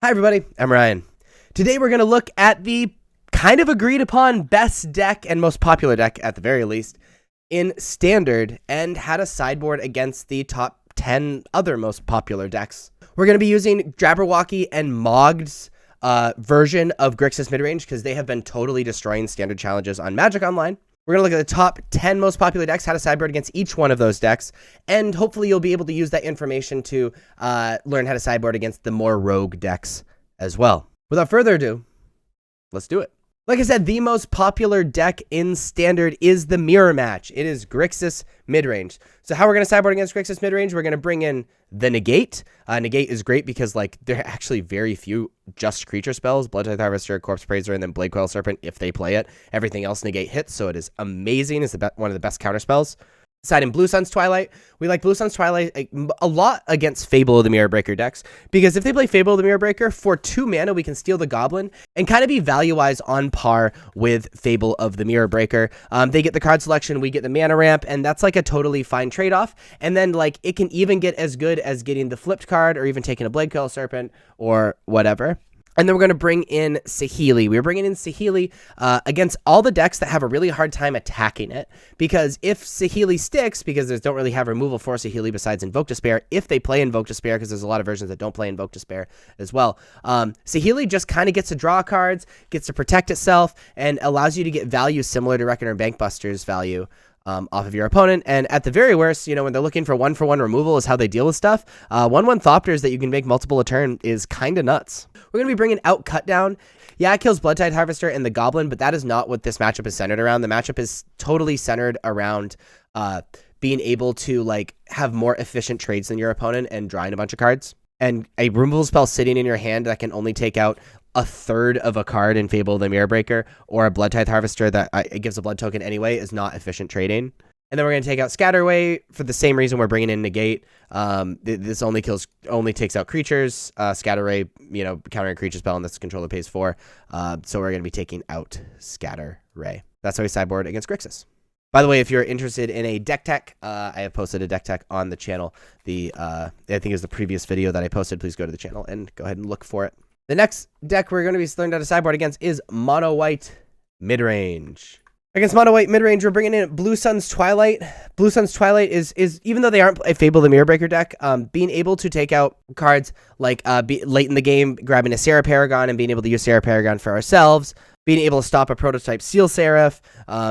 Hi everybody, I'm Ryan. Today we're going to look at the kind of agreed upon best deck and most popular deck, at the very least, in Standard, and how to sideboard against the top 10 other most popular decks. We're going to be using Jabberwocky and Mog's version of Grixis Midrange because they have been totally destroying Standard challenges on Magic Online. We're going to look at the top 10 most popular decks, how to sideboard against each one of those decks, and hopefully you'll be able to use that information to learn how to sideboard against the more rogue decks as well. Without further ado, let's do it. Like I said, the most popular deck in Standard is the Mirror Match. It is Grixis Midrange. So how we're going to sideboard against Grixis Midrange, we're going to bring in the Negate. Negate is great because there are actually very few just creature spells. Bloodtithe Harvester, Corpse Praiser, and then Blade Coil Serpent if they play it. Everything else Negate hits, so it is amazing. It's one of the best counter spells. Side in Blue Sun's Twilight. We like Blue Sun's Twilight a lot against Fable of the Mirror Breaker decks, because if they play Fable of the Mirror Breaker, for 2 mana we can steal the Goblin and kind of be value-wise on par with Fable of the Mirror Breaker. They get the card selection, we get the mana ramp, and that's like a totally fine trade-off. And then it can even get as good as getting the flipped card or even taking a Blade Coil Serpent or whatever. And then we're going to bring in Saheeli. We're bringing in Saheeli against all the decks that have a really hard time attacking it. Because if Saheeli sticks, because they don't really have removal for Saheeli besides Invoke Despair, if they play Invoke Despair, because there's a lot of versions that don't play Invoke Despair as well, Saheeli just kind of gets to draw cards, gets to protect itself, and allows you to get value similar to Reckoner and Bankbuster's value off of your opponent. And at the very worst, when they're looking for 1-for-1 removal is how they deal with stuff. 1/1 Thopters that you can make multiple a turn is kind of nuts. We're going to be bringing out Cut Down. Yeah, it kills Bloodtithe Harvester and the Goblin, but that is not what this matchup is centered around. The matchup is totally centered around being able to have more efficient trades than your opponent and drawing a bunch of cards. And a removal spell sitting in your hand that can only take out a third of a card in Fable of the Mirror Breaker, or a Bloodtithe Harvester that it gives a blood token anyway, is not efficient trading. And then we're going to take out Scatterway for the same reason we're bringing in Negate. This only takes out creatures. Scatterway, countering a creature spell, and this controller pays 4. So we're going to be taking out Scatterray. That's how we sideboard against Grixis. By the way, if you're interested in a deck tech, I have posted a deck tech on the channel. I think it was the previous video that I posted. Please go to the channel and go ahead and look for it. The next deck we're going to be learning how to sideboard against is Mono White Midrange. Against Mono White Midrange, we're bringing in Blue Sun's Twilight. Blue Sun's Twilight is even though they aren't a Fable of the Mirror Breaker deck, being able to take out cards like late in the game, grabbing a Sarah Paragon and being able to use Sarah Paragon for ourselves, being able to stop a prototype Seal Seraph,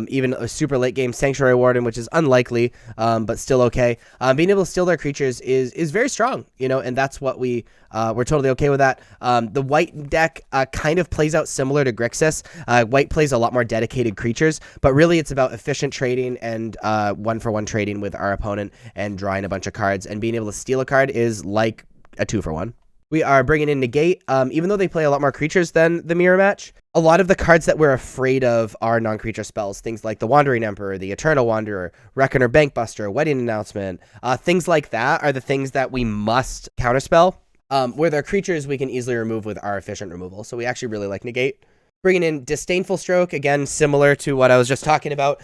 even a super late game Sanctuary Warden, which is unlikely, but still okay. Being able to steal their creatures is very strong, and that's what we're totally okay with that. The white deck kind of plays out similar to Grixis. White plays a lot more dedicated creatures, but really it's about efficient trading and 1-for-1 trading with our opponent and drawing a bunch of cards, and being able to steal a card is like a 2-for-1. We are bringing in Negate, even though they play a lot more creatures than the Mirror Match. A lot of the cards that we're afraid of are non-creature spells, things like the Wandering Emperor, the Eternal Wanderer, Reckoner Bankbuster, Wedding Announcement. Things like that are the things that we must counterspell. Where they're creatures, we can easily remove with our efficient removal. So we actually really like Negate. Bringing in Disdainful Stroke, again, similar to what I was just talking about.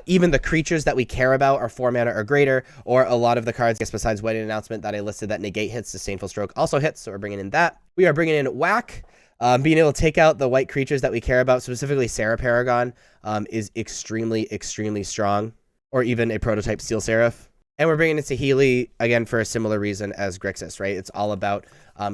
Even the creatures that we care about are 4 mana or greater, or a lot of the cards, besides Wedding Announcement that I listed that Negate hits, Disdainful Stroke also hits, so we're bringing in that. We are bringing in Whack. Being able to take out the white creatures that we care about, specifically Sarah Paragon, is extremely, extremely strong, or even a prototype Steel Seraph. And we're bringing in Saheeli, again, for a similar reason as Grixis, right? It's all about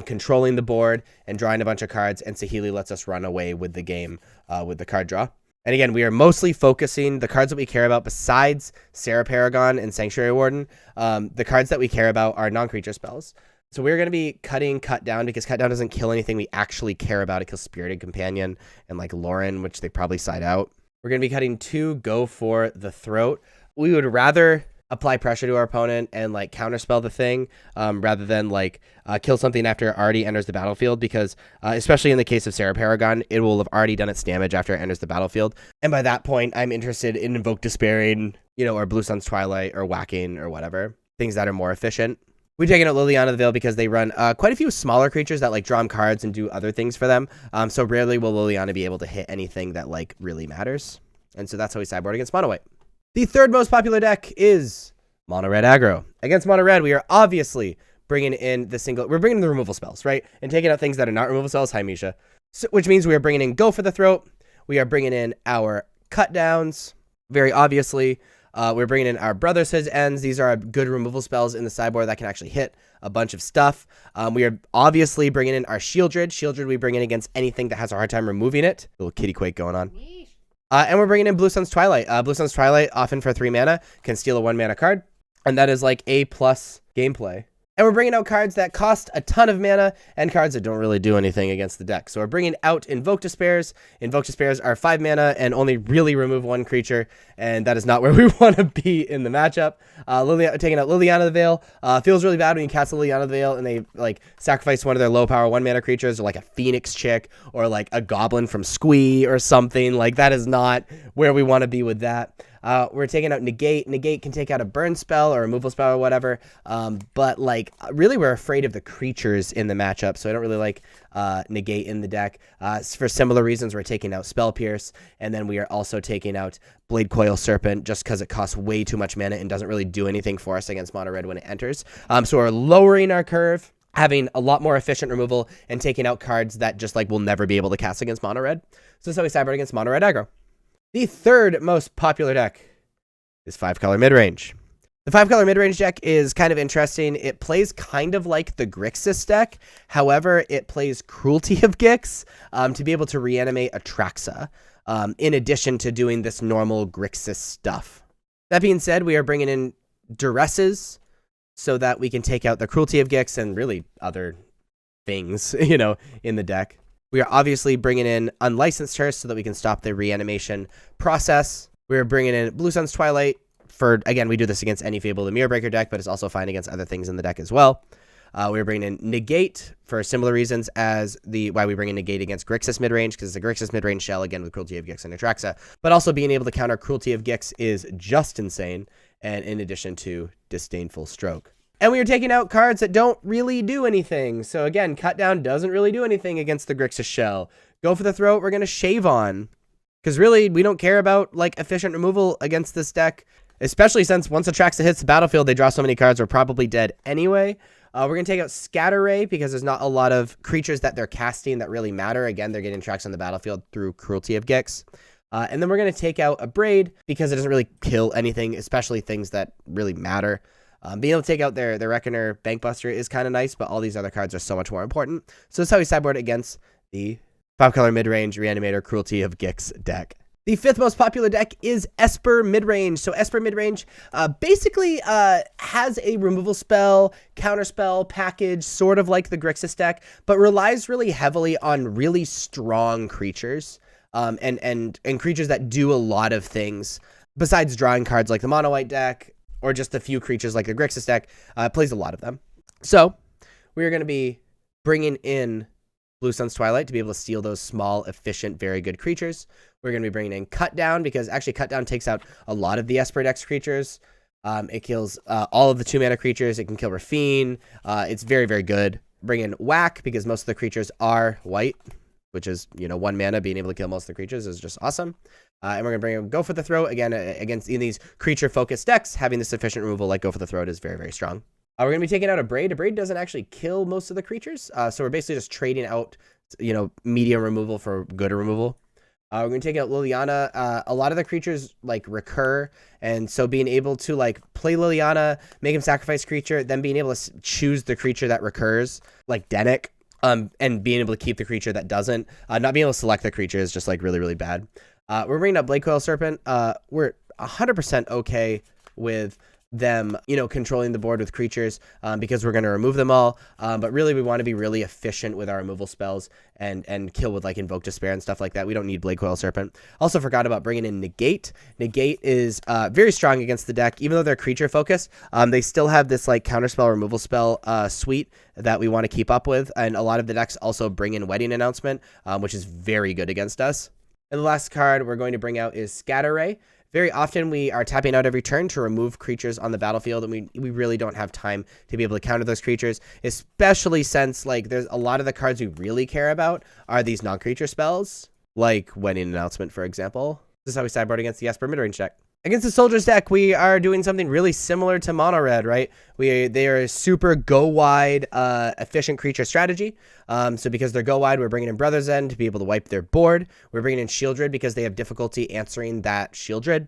controlling the board and drawing a bunch of cards, and Saheeli lets us run away with the game with the card draw. And again, we are mostly focusing the cards that we care about, besides Sarah Paragon and Sanctuary Warden. The cards that we care about are non-creature spells. So we're going to be cutting Cut Down, because Cut Down doesn't kill anything we actually care about. It kills Spirited Companion and Lauren, which they probably side out. We're going to be cutting 2 Go for the Throat. We would rather apply pressure to our opponent and counterspell the thing rather than kill something after it already enters the battlefield, because especially in the case of Sarah Paragon, it will have already done its damage after it enters the battlefield. And by that point, I'm interested in Invoke Despairing, or Blue Sun's Twilight, or Whacking, or whatever. Things that are more efficient. We're taking out Liliana the Veil because they run quite a few smaller creatures that draw cards and do other things for them. So rarely will Liliana be able to hit anything that really matters. And so that's how we sideboard against Mono White. The third most popular deck is Mono Red Aggro. Against Mono Red, we are obviously bringing in we're bringing in the removal spells, right? And taking out things that are not removal spells, hi Misha. So, which means we are bringing in Go for the Throat. We are bringing in our cut downs, very obviously. We're bringing in our Brotherhood's Ends. These are good removal spells in the sideboard that can actually hit a bunch of stuff. We are obviously bringing in our Shieldred. Shieldred we bring in against anything that has a hard time removing it. Little kitty quake going on. And we're bringing in Blue Sun's Twilight. Blue Sun's Twilight, often for 3 mana, can steal a 1 mana card. And that is like A+ gameplay. And we're bringing out cards that cost a ton of mana and cards that don't really do anything against the deck. So we're bringing out Invoke Despairs. Invoke Despairs are 5 mana and only really remove 1 creature, and that is not where we want to be in the matchup. Taking out Liliana the Veil feels really bad when you cast Liliana the Veil and they like sacrifice one of their low power 1 mana creatures, or like a Phoenix Chick or like a Goblin from Squee or something. Like, that is not where we want to be with that. We're taking out Negate. Negate can take out a burn spell or a removal spell or whatever. But like, really we're afraid of the creatures in the matchup. So I don't really like Negate in the deck. For similar reasons, we're taking out Spell Pierce. And then we are also taking out Blade Coil Serpent just because it costs way too much mana and doesn't really do anything for us against mono red when it enters. So we're lowering our curve, having a lot more efficient removal, and taking out cards that just like will never be able to cast against mono red. So that's how we sideboard against mono red aggro. The third most popular deck is 5-color midrange. The 5-color midrange deck is kind of interesting. It plays kind of like the Grixis deck. However, it plays Cruelty of Gix to be able to reanimate Atraxa, in addition to doing this normal Grixis stuff. That being said, we are bringing in Duresses so that we can take out the Cruelty of Gix and really other things, in the deck. We are obviously bringing in Unlicensed Hearse so that we can stop the reanimation process. We're bringing in Blue Sun's Twilight for, again, we do this against any Fable the Mirror Breaker deck, but it's also fine against other things in the deck as well. We're bringing in Negate for similar reasons as why we bring in Negate against Grixis Midrange, because it's a Grixis Midrange shell, again, with Cruelty of Gix and Atraxa. But also being able to counter Cruelty of Gix is just insane, and in addition to Disdainful Stroke. And we are taking out cards that don't really do anything. So again, Cut Down doesn't really do anything against the Grixis shell. Go for the Throat, we're going to Shave On. Because really, we don't care about like efficient removal against this deck. Especially since once Atraxa hits the battlefield, they draw so many cards, we're probably dead anyway. We're going to take out Scatter Ray because there's not a lot of creatures that they're casting that really matter. Again, they're getting tracks on the battlefield through Cruelty of Gix. And then we're going to take out Abrade because it doesn't really kill anything, especially things that really matter. Being able to take out their Reckoner Bankbuster is kind of nice, but all these other cards are so much more important. So that's how we sideboard against the 5-color midrange Reanimator Cruelty of Gix deck. The fifth most popular deck is Esper Midrange. So Esper Midrange basically has a removal spell, counterspell package, sort of like the Grixis deck, but relies really heavily on really strong creatures and creatures that do a lot of things besides drawing cards like the mono white deck, or just a few creatures like the Grixis deck. Plays a lot of them. So we're going to be bringing in Blue Sun's Twilight to be able to steal those small, efficient, very good creatures. We're going to be bringing in Cut Down because actually Cut Down takes out a lot of the Esper deck's creatures. It kills all of the 2-mana creatures. It can kill Rafine. It's very, very good. Bring in Whack because most of the creatures are white, which is, 1 mana. Being able to kill most of the creatures is just awesome. And we're going to bring in Go for the Throat. Again, against in these creature-focused decks, having the sufficient removal like Go for the Throat is very, very strong. We're going to be taking out Abrade. Abrade doesn't actually kill most of the creatures. So we're basically just trading out, medium removal for good removal. We're going to take out Liliana. A lot of the creatures, recur. And so being able to, play Liliana, make him sacrifice creature, then being able to choose the creature that recurs, like Dennick, and being able to keep the creature that doesn't. Not being able to select the creature is just, really, really bad. We're bringing up Blade Coil Serpent. We're 100% okay with them, controlling the board with creatures because we're going to remove them all. But really, we want to be really efficient with our removal spells and kill with Invoke Despair and stuff like that. We don't need Blade Coil Serpent. Also forgot about bringing in Negate. Negate is very strong against the deck. Even though they're creature focused, they still have this counterspell removal spell suite that we want to keep up with. And a lot of the decks also bring in Wedding Announcement, which is very good against us. And the last card we're going to bring out is Scatter Ray. Very often we are tapping out every turn to remove creatures on the battlefield, and we really don't have time to be able to counter those creatures, especially since there's a lot of the cards we really care about are these non-creature spells, like Wedding Announcement, for example. This is how we sideboard against the Esper midrange deck. Against the Soldiers deck, we are doing something really similar to Mono Red, right? They are a super go wide, efficient creature strategy. So because they're go wide, we're bringing in Brother's End to be able to wipe their board. We're bringing in Shieldred because they have difficulty answering that Shieldred.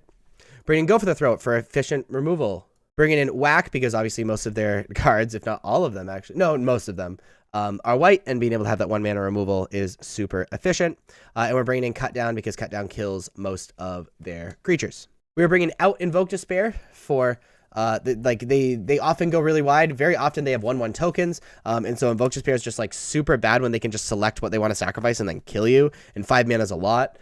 Bringing Go for the Throat for efficient removal. Bringing in Whack because obviously most of their cards, if not all of them actually, no, most of them are white, and being able to have that 1 mana removal is super efficient. And we're bringing in Cut Down because Cut Down kills most of their creatures. We were bringing out Invoke Despair for they often go really wide. Very often they have 1/1 tokens, and so Invoke Despair is just like super bad when they can just select what they want to sacrifice and then kill you. And 5 mana is a lot.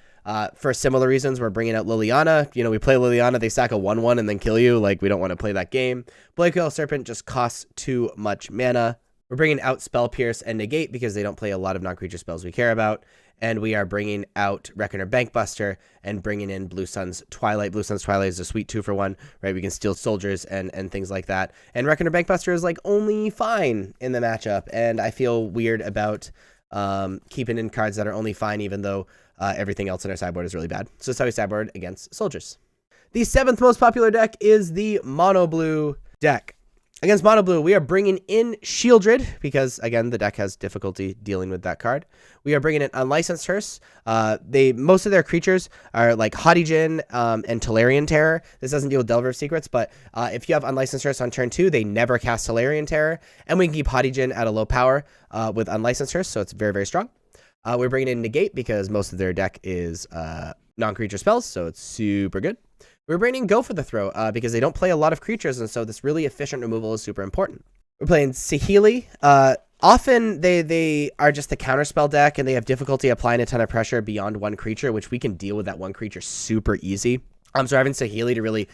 For similar reasons, we're bringing out Liliana. You know, we play Liliana, they sack a 1/1 and then kill you. Like, we don't want to play that game. Blakeoil Serpent just costs too much mana. We're bringing out Spell Pierce and Negate because they don't play a lot of non-creature spells we care about. And we are bringing out Reckoner Bankbuster and bringing in Blue Sun's Twilight. Blue Sun's Twilight is a sweet 2-for-1, right? We can steal soldiers and things like that. And Reckoner Bankbuster is like only fine in the matchup. And I feel weird about keeping in cards that are only fine, even though everything else in our sideboard is really bad. So that's how we sideboard against soldiers. The 7th most popular deck is the Mono Blue deck. Against Mono Blue, we are bringing in Shieldred because, again, the deck has difficulty dealing with that card. We are bringing in Unlicensed Hearse. Most of their creatures are like Haughty Djinn and Tolarian Terror. This doesn't deal with Delver of Secrets, but if you have Unlicensed Hearse on turn 2, they never cast Tolarian Terror. And we can keep Haughty Djinn at a low power with Unlicensed Hearse, so it's very, very strong. We're bringing in Negate because most of their deck is non-creature spells, so it's super good. We're bringing Go for the Throat because they don't play a lot of creatures, and so this really efficient removal is super important. We're playing Saheeli. Often they are just the counterspell deck, and they have difficulty applying a ton of pressure beyond one creature, which we can deal with that one creature super easy. So having Saheeli to really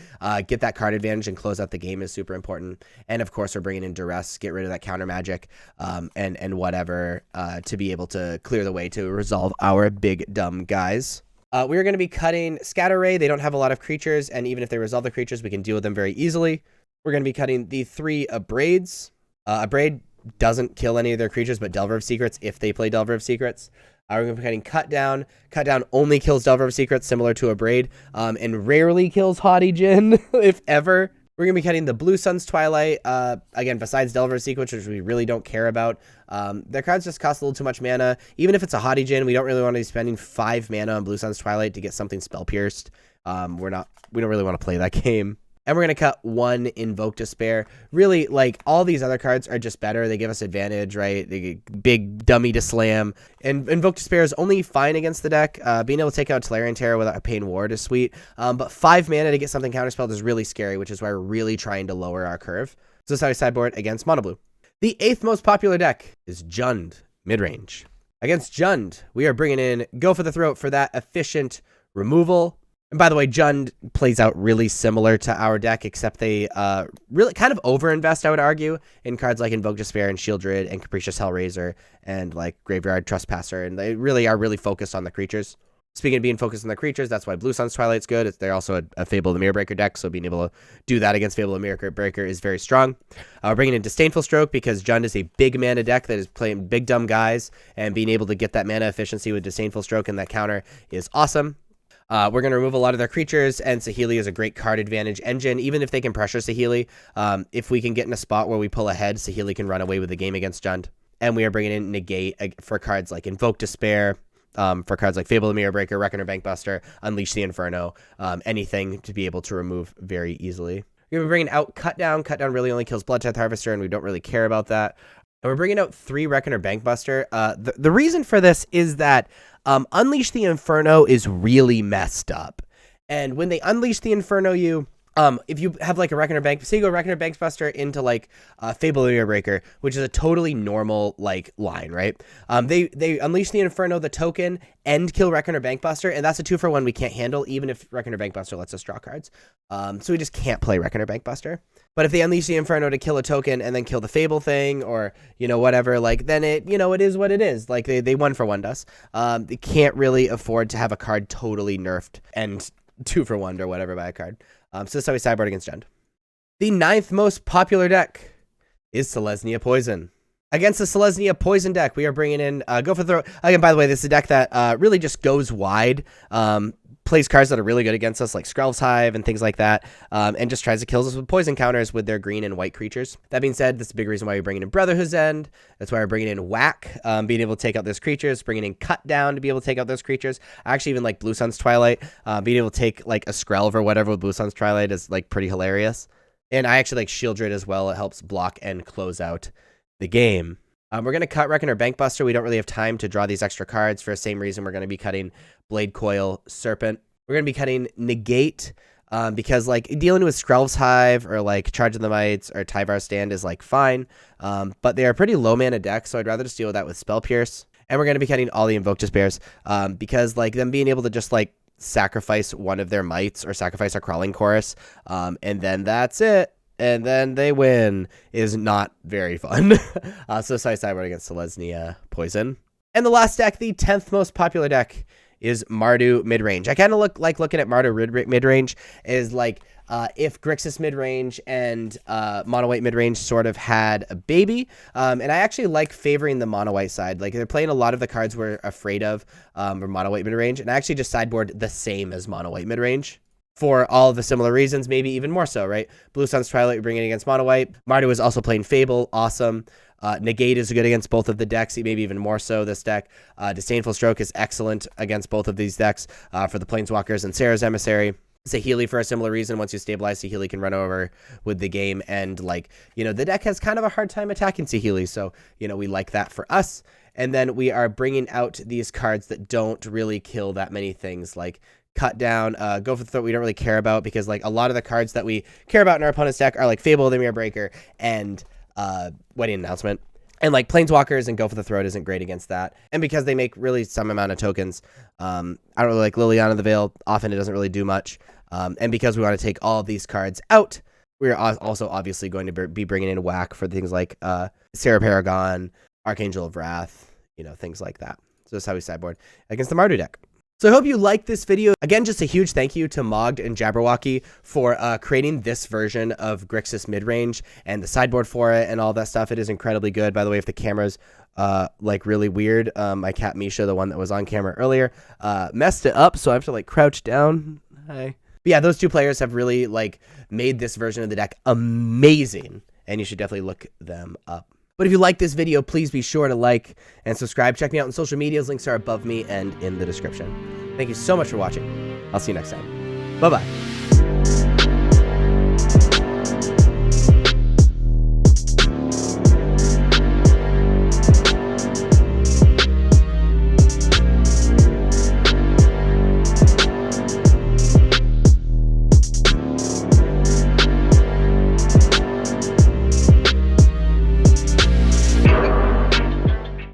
get that card advantage and close out the game is super important. And of course, we're bringing in Duress, get rid of that counter magic and whatever to be able to clear the way to resolve our big dumb guys. We're going to be cutting Scatter Ray. They don't have a lot of creatures, and even if they resolve the creatures, we can deal with them very easily. We're going to be cutting the 3 Abrades. Abrade doesn't kill any of their creatures, but Delver of Secrets if they play Delver of Secrets. We're going to be cutting Cut Down. Cut Down only kills Delver of Secrets, similar to Abrade, and rarely kills Haughty Djinn, if ever. We're going to be cutting the Blue Sun's Twilight. Again, besides Delver of Secrets, which we really don't care about. Their cards just cost a little too much mana. Even if it's a Haughty Djinn, we don't really want to be spending 5 mana on Blue Sun's Twilight to get something Spell Pierced. We don't really want to play that game. And we're going to cut 1 Invoke Despair. Really, like, all these other cards are just better. They give us advantage, right? They get big dummy to slam. And Invoke Despair is only fine against the deck. Being able to take out Tolarian Terror without a Pain Ward is sweet. But 5 mana to get something counterspelled is really scary, which is why we're really trying to lower our curve. So that's how we sideboard against Mono Blue. The 8th most popular deck is Jund Midrange. Against Jund, we are bringing in Go for the Throat for that efficient removal. And by the way, Jund plays out really similar to our deck, except they really kind of overinvest, I would argue, in cards like Invoke Despair and Shieldred and Capricious Hellraiser and like Graveyard Trespasser, and they really are really focused on the creatures. Speaking of being focused on the creatures, that's why Blue Sun's Twilight's good. They're also a Fable of the Mirrorbreaker deck, so being able to do that against Fable of the Mirrorbreaker is very strong. We're bringing in Disdainful Stroke because Jund is a big mana deck that is playing big dumb guys, and being able to get that mana efficiency with Disdainful Stroke and that counter is awesome. We're going to remove a lot of their creatures, and Saheeli is a great card advantage engine. Even if they can pressure Saheeli, if we can get in a spot where we pull ahead, Saheeli can run away with the game against Jund. And we are bringing in Negate for cards like Invoke Despair, for cards like Fable of the Mirrorbreaker, Reckoner Bankbuster, Unleash the Inferno, anything to be able to remove very easily. We're going to be bringing out Cut Down. Cut Down really only kills Bloodtooth Harvester, and we don't really care about that. And we're bringing out 3 Reckoner Bankbuster. The reason for this is that Unleash the Inferno is really messed up. And when they Unleash the Inferno, if you have like a Reckoner Bank, say you go Reckoner Bankbuster into like Fable of the Mirrorbreaker, which is a totally normal like line, right? They Unleash the Inferno, the token, and kill Reckoner Bankbuster, and that's a 2-for-1 we can't handle, even if Reckoner Bankbuster lets us draw cards. So we just can't play Reckoner Bankbuster. But if they Unleash the Inferno to kill a token and then kill the Fable thing, or, whatever, like, then it is what it is. Like, they 1-for-1'd us. They can't really afford to have a card totally nerfed and 2-for-1'd or whatever by a card. So that's how we sideboard against Jund. The 9th most popular deck is Selesnya Poison. Against the Selesnya Poison deck, we are bringing in Go for the Throat. Again, by the way, this is a deck that really just goes wide, plays cards that are really good against us, like Skrelv's Hive and things like that, and just tries to kill us with poison counters with their green and white creatures. That being said, this is a big reason why we're bringing in Brotherhood's End. That's why we're bringing in Whack, being able to take out those creatures, bringing in Cut Down to be able to take out those creatures. I actually even like Blue Sun's Twilight. Being able to take like a Skrelv or whatever with Blue Sun's Twilight is like pretty hilarious. And I actually like Shieldred as well. It helps block and close out the game. We're going to cut Reckoner Bankbuster. We don't really have time to draw these extra cards for the same reason we're going to be cutting Blade Coil Serpent. We're going to be cutting Negate because like dealing with Skrelv's Hive or like Charge of the Mites or Tyvar Stand is like fine, but they are pretty low mana decks, so I'd rather just deal with that with Spell Pierce. And we're going to be cutting all the Invoke Despairs because like them being able to just like sacrifice one of their mites or sacrifice a Crawling Chorus, and then that's it. And then they win is not very fun. So Sideboard against Selesnya Poison. And the last deck, the 10th most popular deck, is Mardu Midrange. I kind of like looking at Mardu Midrange is like if Grixis Midrange and Mono White Midrange sort of had a baby. And I actually like favoring the Mono White side. Like they're playing a lot of the cards we're afraid of for Mono White Midrange. And I actually just sideboard the same as Mono White Midrange. For all of the similar reasons, maybe even more so, right? Blue Sun's Twilight, you're bringing against Mono White. Mardu is also playing Fable, awesome. Negate is good against both of the decks, maybe even more so this deck. Disdainful Stroke is excellent against both of these decks for the Planeswalkers and Sarah's Emissary. Saheeli for a similar reason. Once you stabilize, Saheeli can run over with the game. And, like, you know, the deck has kind of a hard time attacking Saheeli. So, you know, we like that for us. And then we are bringing out these cards that don't really kill that many things, like Cut Down, Go for the Throat we don't really care about because like a lot of the cards that we care about in our opponent's deck are like Fable, the Mirror Breaker, and Wedding Announcement. And like Planeswalkers and Go for the Throat isn't great against that. And because they make really some amount of tokens, I don't really like Liliana the Veil. Often it doesn't really do much. And because we want to take all of these cards out, we're also obviously going to be bringing in Whack for things like Sarah Paragon, Archangel of Wrath, you know, things like that. So that's how we sideboard against the Mardu deck. So I hope you liked this video. Again, just a huge thank you to Mogged and Jabberwocky for creating this version of Grixis Midrange and the sideboard for it and all that stuff. It is incredibly good. By the way, if the camera's like really weird, my cat Misha, the one that was on camera earlier, messed it up, so I have to like crouch down. Hi. But yeah, those two players have really like made this version of the deck amazing, and you should definitely look them up. But if you like this video, please be sure to like and subscribe. Check me out on social medias. Links are above me and in the description. Thank you so much for watching. I'll see you next time. Bye-bye.